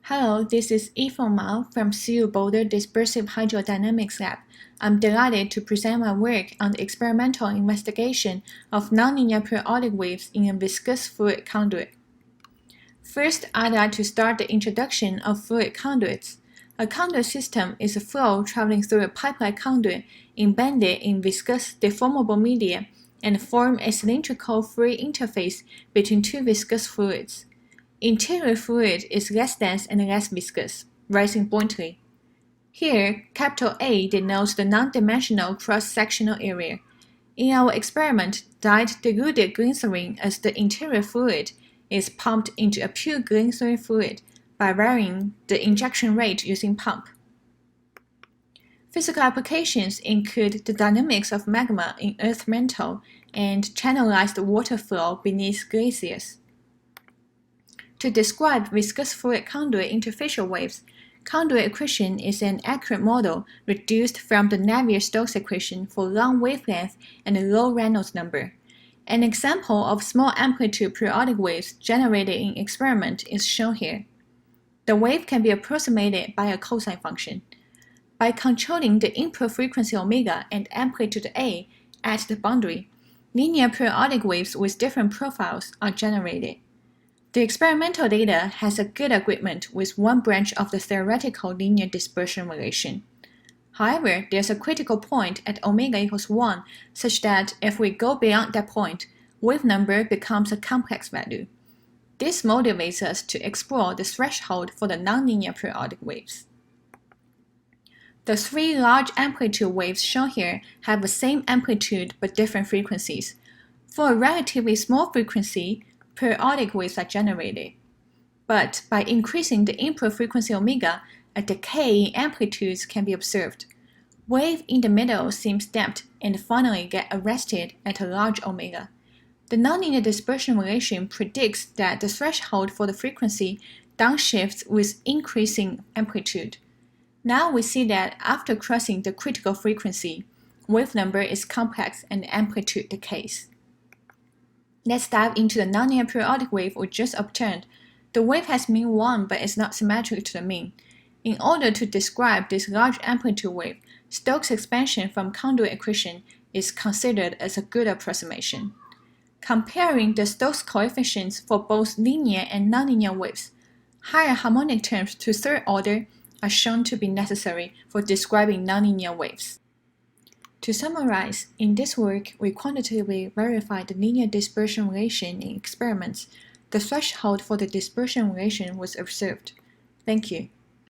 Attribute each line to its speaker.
Speaker 1: Hello, this is Yifeng Mao from CU Boulder Dispersive Hydrodynamics Lab. I'm delighted to present my work on the experimental investigation of nonlinear periodic waves in a viscous fluid conduit. First, I'd like to start the introduction of fluid conduits. A conduit system is a flow traveling through a pipe-like conduit embedded in viscous, deformable media and form a cylindrical free interface between two viscous fluids. Interior fluid is less dense and less viscous, rising buoyantly. Here, capital A denotes the non-dimensional cross-sectional area. In our experiment, dyed diluted glycerin as the interior fluid is pumped into a pure glycerin fluid by varying the injection rate using pump. Physical applications include the dynamics of magma in earth mantle and channelized water flow beneath glaciers. To describe viscous fluid conduit interfacial waves, conduit equation is an accurate model reduced from the Navier-Stokes equation for long wavelength and low Reynolds number. An example of small amplitude periodic waves generated in experiment is shown here. The wave can be approximated by a cosine function. By controlling the input frequency omega and amplitude A at the boundary, linear periodic waves with different profiles are generated. The experimental data has a good agreement with one branch of the theoretical linear dispersion relation. However, there's a critical point at omega equals 1 such that if we go beyond that point, wave number becomes a complex value. This motivates us to explore the threshold for the nonlinear periodic waves. The three large amplitude waves shown here have the same amplitude but different frequencies. For a relatively small frequency, periodic waves are generated. But by increasing the input frequency omega, a decay in amplitudes can be observed. Wave in the middle seems damped and finally get arrested at a large omega. The nonlinear dispersion relation predicts that the threshold for the frequency downshifts with increasing amplitude. Now we see that after crossing the critical frequency, wave number is complex and amplitude decays. Let's dive into the nonlinear periodic wave we just obtained. The wave has mean 1 but is not symmetric to the mean. In order to describe this large amplitude wave, Stokes expansion from conduit equation is considered as a good approximation. Comparing the Stokes coefficients for both linear and nonlinear waves, higher harmonic terms to third order are shown to be necessary for describing nonlinear waves. To summarize, in this work, we quantitatively verified the linear dispersion relation in experiments. The threshold for the dispersion relation was observed. Thank you.